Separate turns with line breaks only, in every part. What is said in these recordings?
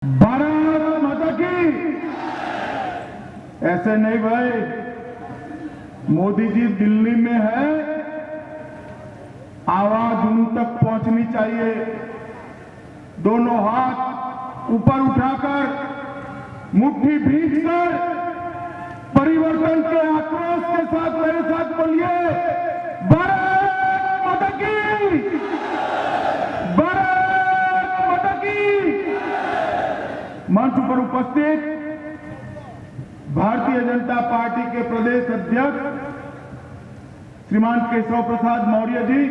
भारत माता की। ऐसे नहीं भाई, मोदी जी दिल्ली में है, आवाज उन तक पहुंचनी चाहिए। दोनों हाथ ऊपर उठाकर, मुट्ठी भींचकर परिवर्तन के आक्रोश के साथ मेरे साथ बोलिए, भारत माता की, भारत माता की। मंच पर उपस्थित भारतीय जनता पार्टी के प्रदेश अध्यक्ष श्रीमान केशव प्रसाद मौर्य जी,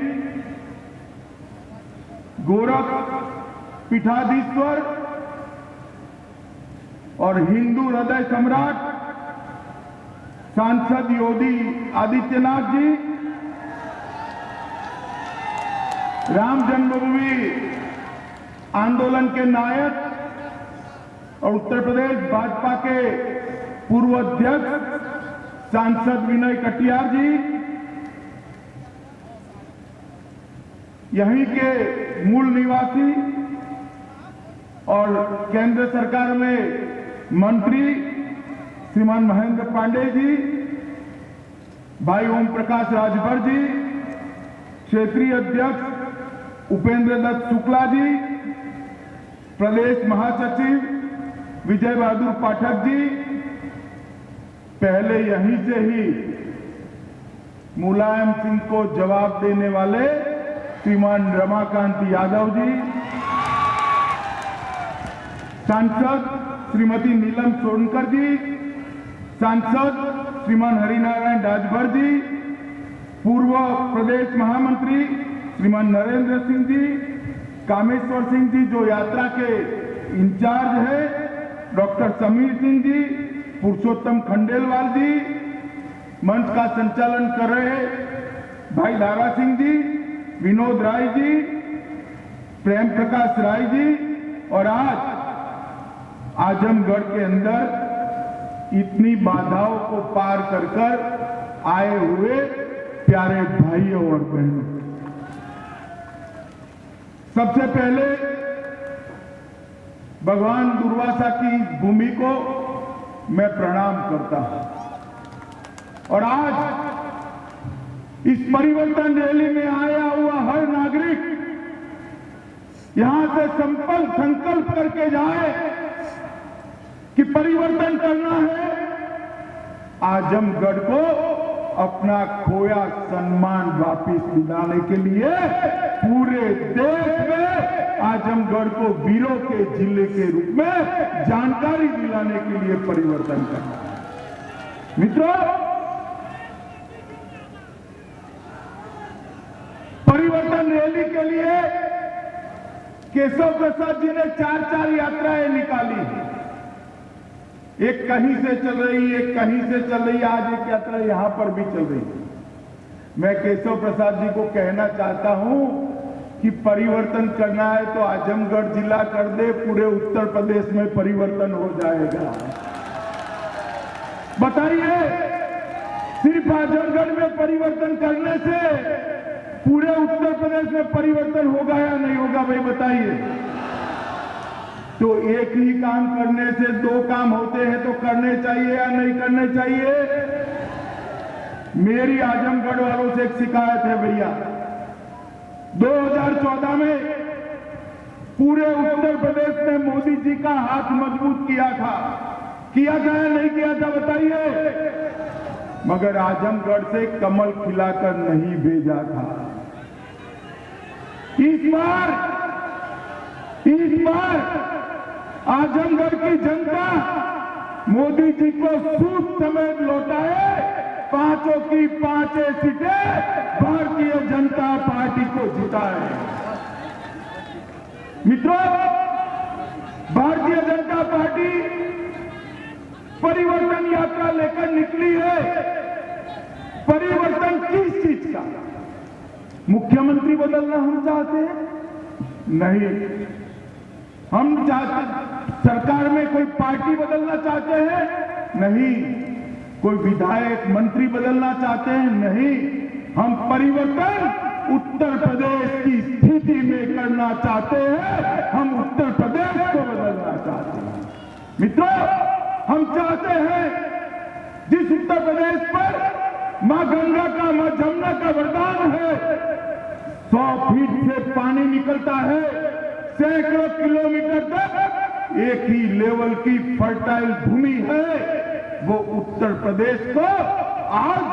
गोरख पीठाधीश्वर और हिंदू हृदय सम्राट सांसद योगी आदित्यनाथ जी, राम जन्मभूमि आंदोलन के नायक और उत्तर प्रदेश भाजपा के पूर्व अध्यक्ष सांसद विनय कटियार जी, यहीं के मूल निवासी और केंद्र सरकार में मंत्री श्रीमान महेंद्र पांडे जी, भाई ओम प्रकाश राजभर जी, क्षेत्रीय अध्यक्ष उपेंद्र दत्त शुक्ला जी, प्रदेश महासचिव विजय बहादुर पाठक जी, पहले यहीं से ही मुलायम सिंह को जवाब देने वाले श्रीमान रमाकांत यादव जी, सांसद श्रीमती नीलम सोनकर जी, सांसद श्रीमान हरिनारायण राजभर जी, पूर्व प्रदेश महामंत्री श्रीमान नरेंद्र सिंह जी, कामेश्वर सिंह जी जो यात्रा के इंचार्ज है, डॉक्टर समीर सिंह जी, पुरुषोत्तम खंडेलवाल जी, मंच का संचालन कर रहे भाई दारा सिंह जी, विनोद राय जी, प्रेम प्रकाश राय जी, और आज आजमगढ़ के अंदर इतनी बाधाओं को पार कर कर आए हुए प्यारे भाइयों और बहनों, सबसे पहले भगवान दुर्वासा की भूमि को मैं प्रणाम करता हूं। और आज इस परिवर्तन रैली में आया हुआ हर नागरिक यहां से संकल्प करके जाए कि परिवर्तन करना है, आजमगढ़ को अपना खोया सम्मान वापस दिलाने के लिए पूरे देश में आजमगढ़ को वीरों के जिले के रूप में जानकारी दिलाने के लिए परिवर्तन करना है। मित्रों, परिवर्तन रैली के लिए केशव प्रसाद जी ने 4 यात्राएं निकाली। एक कहीं से चल रही, एक कहीं से चल रही, आज एक यात्रा यहां पर भी चल रही है। मैं केशव प्रसाद जी को कहना चाहता हूं कि परिवर्तन करना है तो आजमगढ़ जिला कर दे, पूरे उत्तर प्रदेश में परिवर्तन हो जाएगा। बताइए, सिर्फ आजमगढ़ में परिवर्तन करने से पूरे उत्तर प्रदेश में परिवर्तन होगा या नहीं होगा? भाई बताइए। तो एक ही काम करने से 2 काम होते हैं, तो करने चाहिए या नहीं करने चाहिए? मेरी आजमगढ़ वालों से एक शिकायत है भैया, 2014 में पूरे उत्तर प्रदेश में मोदी जी का हाथ मजबूत किया था या नहीं किया था? बताइए। मगर आजमगढ़ से कमल खिलाकर नहीं भेजा था। इस बार आजमगढ़ की जनता मोदी जी को सूद समेत लौटाए, 5 की 5 सीटें भारतीय जनता पार्टी को जिताए। मित्रों, भारतीय जनता पार्टी परिवर्तन यात्रा लेकर निकली है। परिवर्तन किस चीज का? मुख्यमंत्री बदलना हम चाहते हैं? नहीं। हम सरकार में कोई पार्टी बदलना चाहते हैं? नहीं। कोई विधायक मंत्री बदलना चाहते हैं? नहीं। हम परिवर्तन उत्तर प्रदेश की स्थिति में करना चाहते हैं। हम उत्तर प्रदेश को बदलना चाहते हैं। मित्रों, हम चाहते हैं जिस उत्तर प्रदेश पर मां गंगा का, मां जमुना का वरदान है, 100 फीट से पानी निकलता है, सैकड़ों किलोमीटर तक एक ही लेवल की फर्टाइल भूमि है, वो उत्तर प्रदेश को आज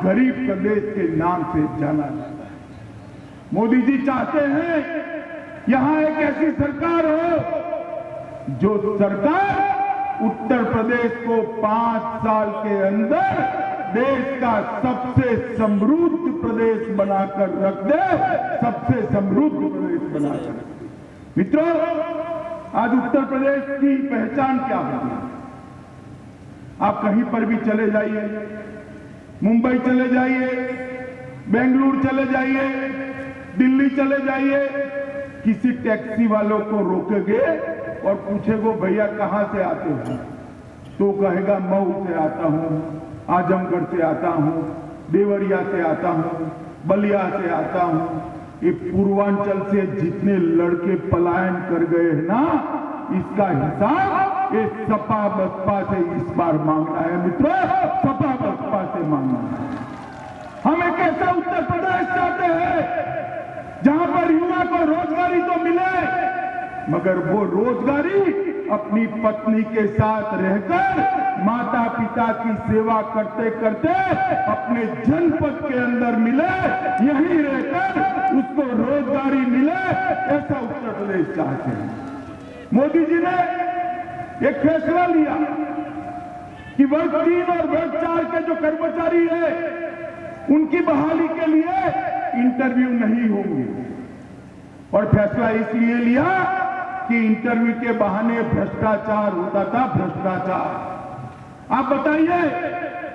गरीब प्रदेश के नाम से जाना जाता है। मोदी जी चाहते हैं यहां एक ऐसी सरकार हो जो सरकार उत्तर प्रदेश को 5 साल के अंदर देश का सबसे समृद्ध प्रदेश बनाकर रख दे, सबसे समृद्ध प्रदेश बनाकर। मित्रों, आज उत्तर प्रदेश की पहचान क्या होगी? आप कहीं पर भी चले जाइए, मुंबई चले जाइए, बेंगलुरु चले जाइए, दिल्ली चले जाइए, किसी टैक्सी वालों को रोकेंगे और पूछेगो भैया कहां से आते हो, तो कहेगा मऊ से आता हूं, आजमगढ़ से आता हूं, देवरिया से आता हूं, बलिया से आता हूं। ये पूर्वांचल से जितने लड़के पलायन कर गए हैं ना, इसका हिसाब ये सपा बसपा से इस बार मांगना है। मित्रों, सपा बसपा से मांगना है। हम एक ऐसा उत्तर प्रदेश चाहते हैं जहां पर युवा को रोजगारी तो मिले, मगर वो रोजगारी अपनी पत्नी के साथ रहकर माता पिता की सेवा करते करते अपने जनपद के अंदर मिले, यहीं रहकर उसको रोजगारी मिले, ऐसा उत्तर प्रदेश चाहते हैं। मोदी जी ने एक फैसला लिया कि वर्ग 3 और वर्ग 4 के जो कर्मचारी है उनकी बहाली के लिए इंटरव्यू नहीं होंगे, और फैसला इसलिए लिया कि इंटरव्यू के बहाने भ्रष्टाचार होता था, भ्रष्टाचार। आप बताइए,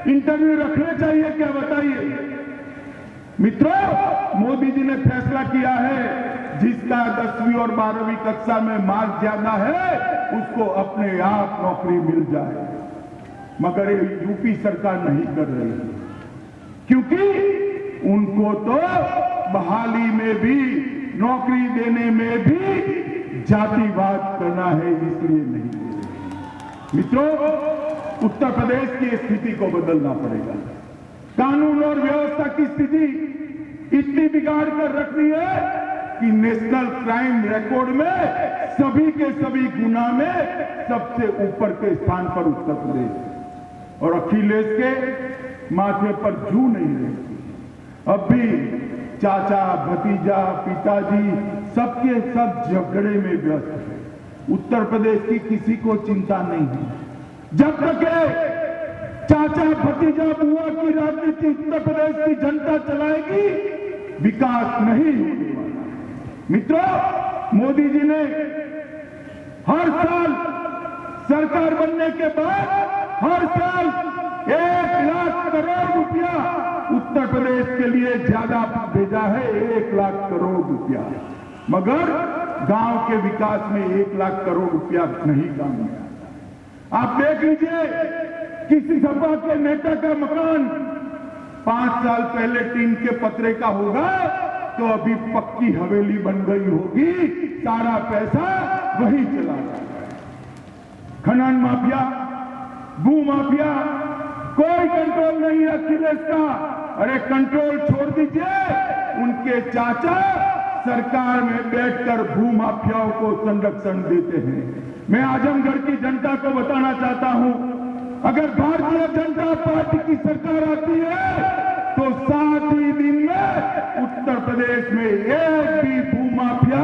इंटरव्यू रखने चाहिए क्या? बताइए। मित्रों, मोदी जी ने फैसला किया है जिसका 10वीं और 12वीं कक्षा में मार्क ज्यादा है उसको अपने आप नौकरी मिल जाए, मगर ये यूपी सरकार नहीं कर रही है, क्योंकि उनको तो बहाली में भी, नौकरी देने में भी जातिवाद करना है, इसलिए नहीं दे रही। मित्रों, उत्तर प्रदेश की स्थिति को बदलना पड़ेगा। कानून और व्यवस्था की स्थिति इतनी बिगाड़ कर रख दी है कि नेशनल क्राइम रिकॉर्ड में सभी के सभी गुना में सबसे ऊपर के स्थान पर उत्तर प्रदेश है, और अखिलेश के माथे पर जू नहीं रहती। अब भी चाचा, भतीजा, पिताजी सबके सब झगड़े में व्यस्त है। उत्तर प्रदेश की किसी को चिंता नहीं है। जब तक चाचा, भतीजा, बुआ की राजनीति उत्तर प्रदेश की जनता चलाएगी, विकास नहीं होने वाला। मित्रों, मोदी जी ने हर साल सरकार बनने के बाद हर साल 1 लाख करोड़ रुपया उत्तर प्रदेश के लिए ज्यादा भेजा है, 1 लाख करोड़ रुपया, मगर गांव के विकास में 1 लाख करोड़ रुपया नहीं काम में आता। आप देख लीजिए, किसी सपा के नेता का मकान 5 साल पहले टीन के पतरे का होगा तो अभी पक्की हवेली बन गई होगी, सारा पैसा वही चला जाता है। खनन माफिया, भू माफिया, कोई कंट्रोल नहीं है अखिलेश का। अरे कंट्रोल छोड़ दीजिए, उनके चाचा सरकार में बैठकर भू माफियाओं को संरक्षण देते हैं। मैं आजमगढ़ की जनता को बताना चाहता हूं, अगर भारतीय जनता पार्टी की सरकार आती है तो 7 ही दिन में उत्तर प्रदेश में एक भी भू माफिया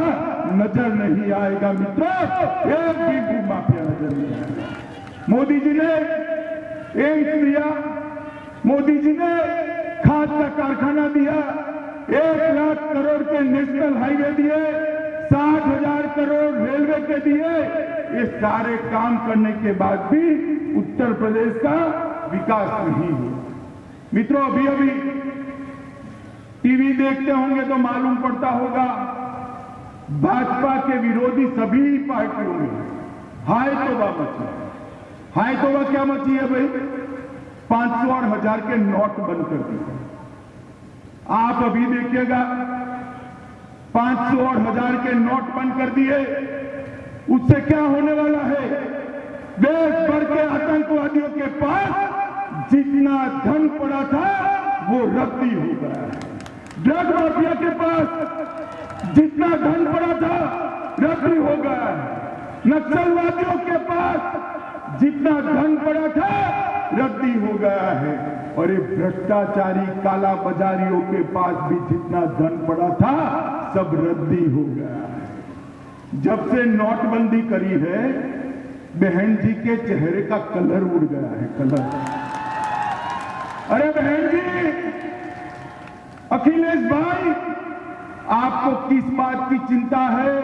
नजर नहीं आएगा। मित्रों, एक भी भू माफिया नजर नहीं आएगा। मोदी जी ने एम्स दिया, मोदी जी ने खाद का कारखाना दिया, 1 लाख करोड़ के नेशनल हाईवे दिए, 60,000 करोड़ रेलवे के दिए। ये सारे काम करने के बाद भी उत्तर प्रदेश का विकास नहीं हुआ। मित्रों, अभी अभी टीवी देखते होंगे तो मालूम पड़ता होगा, भाजपा के विरोधी सभी पार्टियों में हाय तौबा मची। हाय तौबा क्या मची है भाई? 500 और 1000 के नोट बंद कर दिए। आप अभी देखिएगा, 500 और 1000 के नोट बंद कर दिए, उससे क्या होने वाला है? देश जितना धन पड़ा था वो रद्दी हो गया है। ड्रग माफिया के पास जितना धन पड़ा था रद्दी हो गया है। नक्सलवादियों के पास जितना धन पड़ा था रद्दी हो गया है। और ये भ्रष्टाचारी काला बाजारियों के पास भी जितना धन पड़ा था सब रद्दी हो गया है। जब से नोटबंदी करी है बहन जी के चेहरे का कलर उड़ गया है, कलर। अरे बहन जी, अखिलेश भाई, आपको किस बात की चिंता है?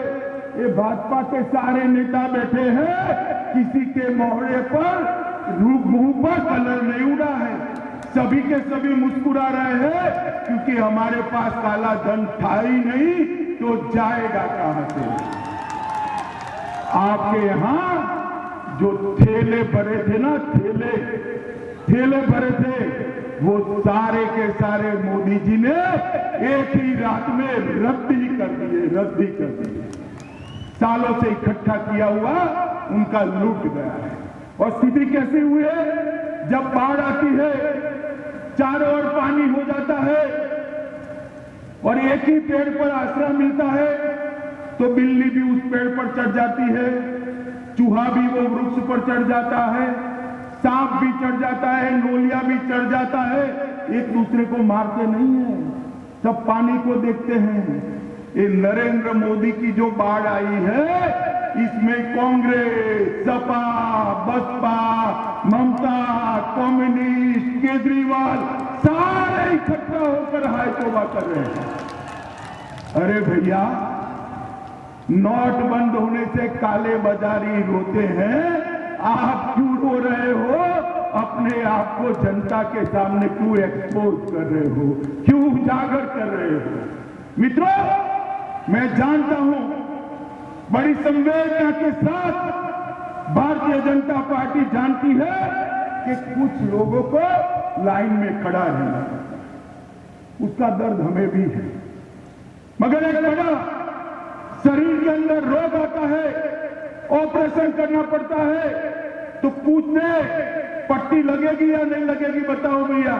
ये भाजपा के सारे नेता बैठे हैं, किसी के मोहरे पर मुंह पर कलर नहीं उड़ा है। सभी के सभी मुस्कुरा रहे हैं क्योंकि हमारे पास काला धन था ही नहीं तो जाएगा कहां से? आपके यहां जो ठेले भरे थे ना, ठेले भरे थे, वो सारे के सारे मोदी जी ने एक ही रात में रद्दी कर दिए। सालों से इकट्ठा किया हुआ उनका लूट गया है। और स्थिति कैसी हुई है? जब बाढ़ आती है चारों ओर पानी हो जाता है और एक ही पेड़ पर आश्रय मिलता है तो बिल्ली भी उस पेड़ पर चढ़ जाती है, चूहा भी वो वृक्ष पर चढ़ जाता है, सांप भी चढ़ जाता है, नोलिया भी चढ़ जाता है। एक दूसरे को मारते नहीं है, सब पानी को देखते हैं। ये नरेंद्र मोदी की जो बाढ़ आई है इसमें कांग्रेस, सपा, बसपा, ममता, कम्युनिस्ट, केजरीवाल सारे इकट्ठा होकर हाय तौबा कर रहे हैं। अरे भैया, नोट बंद होने से काले बाजारी रोते हैं, आप क्यों रो रहे हो? अपने आप को जनता के सामने क्यों एक्सपोज कर रहे हो, क्यों उजागर कर रहे हो? मित्रों, मैं जानता हूं बड़ी संवेदना के साथ भारतीय जनता पार्टी जानती है कि कुछ लोगों को लाइन में खड़ा रहना, उसका दर्द हमें भी है। मगर एक बड़ा शरीर के अंदर रोग आता है, ऑपरेशन करना पड़ता है, तो पूछते पट्टी लगेगी या नहीं लगेगी? बताओ भैया,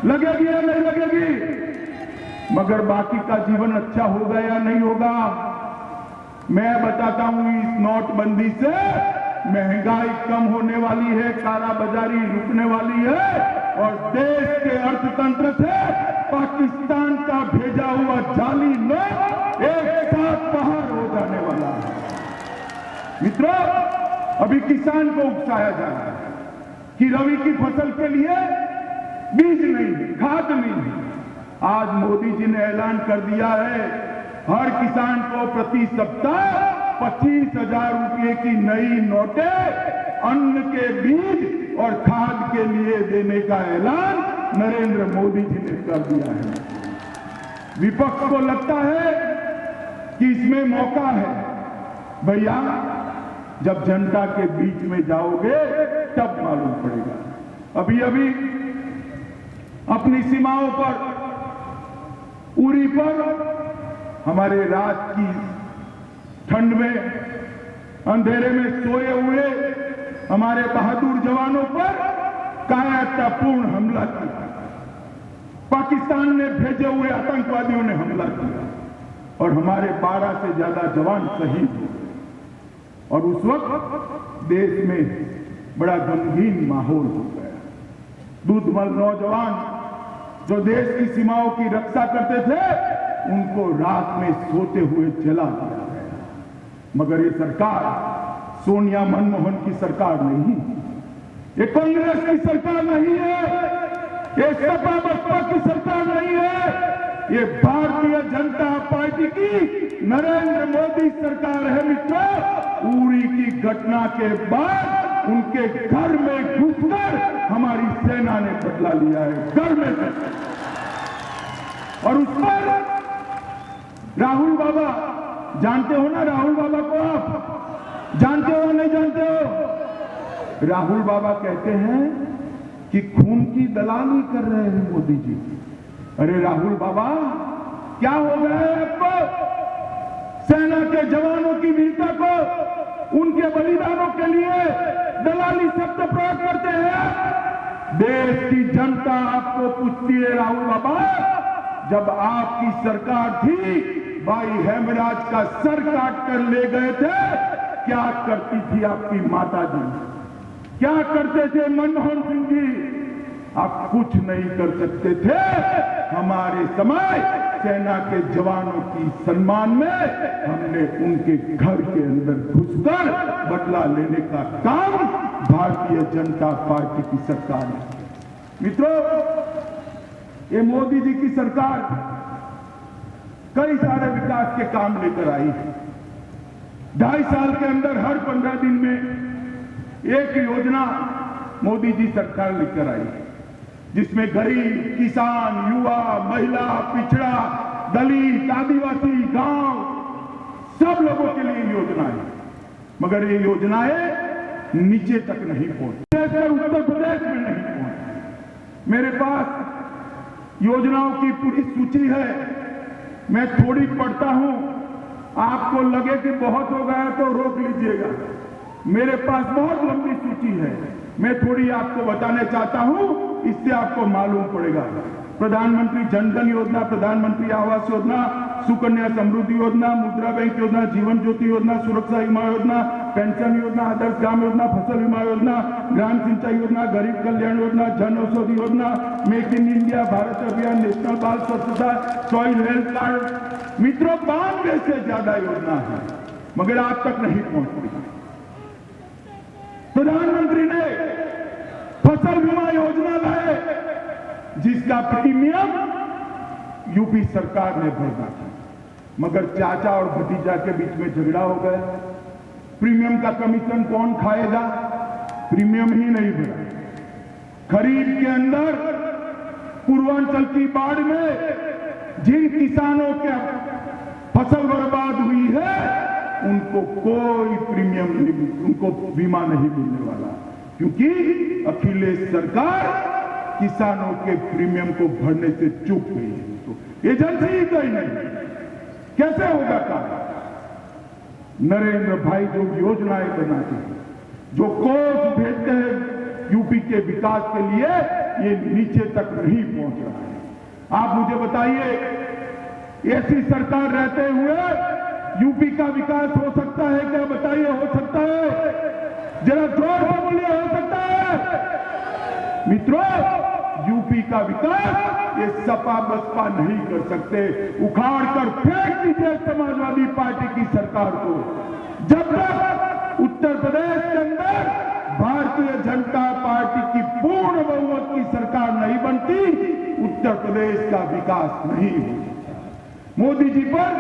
लगेगी या नहीं लगेगी? मगर बाकी का जीवन अच्छा होगा या नहीं होगा? मैं बताता हूं, इस नोटबंदी से महंगाई कम होने वाली है, काला बाजारी रुकने वाली है और देश के अर्थतंत्र से पाकिस्तान का भेजा हुआ जाली नोट एक साथ बाहर हो जाने वाला है। मित्रों, अभी किसान को उकसाया जा रहा है कि रबी की फसल के लिए बीज नहीं, खाद नहीं। आज मोदी जी ने ऐलान कर दिया है हर किसान को प्रति सप्ताह 25,000 रुपए की नई नोटें अन्न के बीज और खाद के लिए देने का ऐलान नरेंद्र मोदी जी ने कर दिया है। विपक्ष को लगता है कि इसमें मौका है। भैया, जब जनता के बीच में जाओगे तब मालूम पड़ेगा। अभी अभी अपनी सीमाओं पर, उरी पर हमारे रात की ठंड में, अंधेरे में सोए हुए हमारे बहादुर जवानों पर कायरतापूर्ण हमला किया। पाकिस्तान ने भेजे हुए आतंकवादियों ने हमला किया और हमारे 12 से ज्यादा जवान शहीद हुए। और उस वक्त देश में बड़ा गमगीन माहौल हो गया। दूधमल नौजवान जो देश की सीमाओं की रक्षा करते थे, उनको रात में सोते हुए जला दिया गया। मगर ये सरकार सोनिया मनमोहन की सरकार नहीं, ये कांग्रेस की सरकार नहीं है, ये सपा बसपा की सरकार नहीं है, ये भारतीय जनता पार्टी की नरेंद्र मोदी सरकार है। मित्रों, उरी की घटना के बाद उनके घर में घुसकर हमारी सेना ने बदला लिया है, घर में। और उस पर राहुल बाबा, जानते हो ना राहुल बाबा को? आप जानते हो नहीं जानते हो? राहुल बाबा कहते हैं कि खून की दलाली कर रहे हैं मोदी जी। अरे राहुल बाबा, क्या हो गया है आपको? सेना के जवानों की वीरता को, उनके बलिदानों के लिए दलाली शब्द प्रयोग करते हैं। देश की जनता आपको पूछती है राहुल बाबा, जब आपकी सरकार थी, भाई हेमराज का सर काट कर ले गए थे, क्या करती थी आपकी माता जी? क्या करते थे मनमोहन सिंह जी? आप कुछ नहीं कर सकते थे। हमारे समय सेना के जवानों की सम्मान में हमने उनके घर के अंदर घुसकर बदला लेने का काम भारतीय जनता पार्टी की सरकार ने। मित्रों, ये मोदी जी की सरकार कई सारे विकास के काम लेकर आई है। 2.5 साल के अंदर हर 15 दिन में एक योजना मोदी जी सरकार लेकर आई है, जिसमें गरीब, किसान, युवा, महिला, पिछड़ा, दलित, आदिवासी, गांव, सब लोगों के लिए योजनाएं, मगर ये योजनाएं नीचे तक नहीं पहुंची, उत्तर प्रदेश में नहीं पहुंची। मेरे पास योजनाओं की पूरी सूची है, मैं थोड़ी पढ़ता हूं, आपको लगे कि बहुत हो गया तो रोक लीजिएगा। मेरे पास बहुत लंबी सूची है, मैं थोड़ी आपको बताने चाहता हूं, इससे आपको मालूम पड़ेगा। प्रधानमंत्री जन धन योजना, प्रधानमंत्री आवास योजना, सुकन्या समृद्धि योजना, मुद्रा बैंक योजना, जीवन ज्योति योजना, सुरक्षा बीमा योजना, पेंशन योजना, आदर्श ग्राम योजना, फसल बीमा योजना, ग्राम सिंचाई योजना, गरीब Kalyan Yojana, Jan Aushadhi Yojana, make in India, Bharat अभियान, नेशनल बाल स्वच्छता, सॉइल हेल्थ कार्ड। मित्रों, 92 से ज्यादा योजना है, मगर आप तक नहीं पहुंच रही। प्रधानमंत्री ने फसल बीमा योजना लाए, जिसका प्रीमियम यूपी सरकार ने भरना था, मगर चाचा और भतीजा के बीच में झगड़ा हो गया। प्रीमियम का कमीशन कौन खाएगा? प्रीमियम ही नहीं भरा। खरीफ के अंदर पूर्वांचल की बाढ़ में जिन किसानों के फसल बर्बाद हुई है, उनको कोई प्रीमियम नहीं, उनको बीमा नहीं मिलने वाला, क्योंकि अखिलेश सरकार किसानों के प्रीमियम को भरने से चूक गई है। तो एजेंसी ही कहीं नहीं, कैसे होगा काम? नरेंद्र भाई जो योजनाएं बनाते हैं, जो कोष भेजते हैं यूपी के विकास के लिए, ये नीचे तक नहीं पहुंच रहा है। आप मुझे बताइए, ऐसी सरकार रहते हुए यूपी का विकास हो सकता है क्या? बताइए, हो सकता है? जरा जोर से बोलिए, हो सकता है? मित्रों, यूपी का विकास ये सपा बसपा नहीं कर सकते। उखाड़ कर फेंक दीजिए समाजवादी पार्टी की सरकार को। जब तक उत्तर प्रदेश के अंदर भारतीय जनता पार्टी की पूर्ण बहुमत की सरकार नहीं बनती, उत्तर प्रदेश का विकास नहीं हो सकता। मोदी जी पर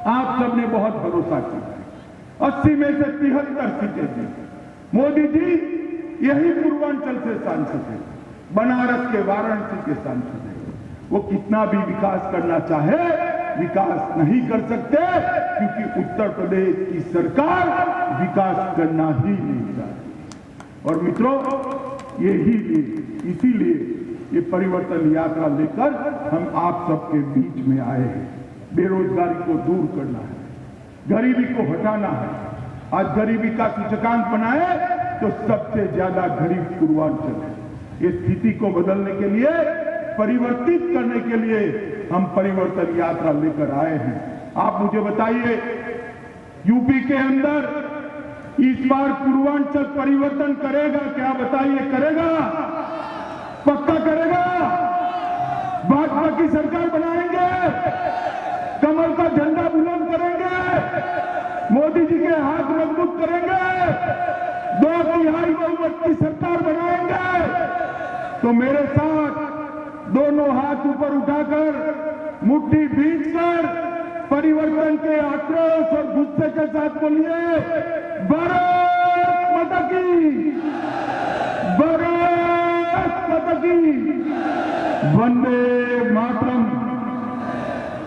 आप सबने बहुत भरोसा किया, 80 में से 73 सीटें दी। मोदी जी यही पूर्वांचल से सांसद है, बनारस के वाराणसी के सांसद है। वो कितना भी विकास करना चाहे, विकास नहीं कर सकते, क्योंकि उत्तर प्रदेश की सरकार विकास करना ही नहीं चाहती। और मित्रों, इसीलिए ये परिवर्तन यात्रा लेकर हम आप सबके बीच में आए हैं। बेरोजगारी को दूर करना है, गरीबी को हटाना है। आज गरीबी का सूचकांक बनाए तो सबसे ज्यादा गरीब पूर्वांचल है। इस स्थिति को बदलने के लिए, परिवर्तित करने के लिए हम परिवर्तन यात्रा लेकर आए हैं। आप मुझे बताइए, यूपी के अंदर इस बार पूर्वांचल परिवर्तन करेगा क्या? बताइए, करेगा? पक्का करेगा? भाजपा की सरकार बनाएंगे, कमल का झंडा बुलंद करेंगे, मोदी जी के हाथ मजबूत करेंगे, 2/3 बहुमत की सरकार बनाएंगे। तो मेरे साथ दोनों हाथ ऊपर उठाकर, मुट्ठी भींचकर परिवर्तन के आक्रोश और गुस्से के साथ बोलिए,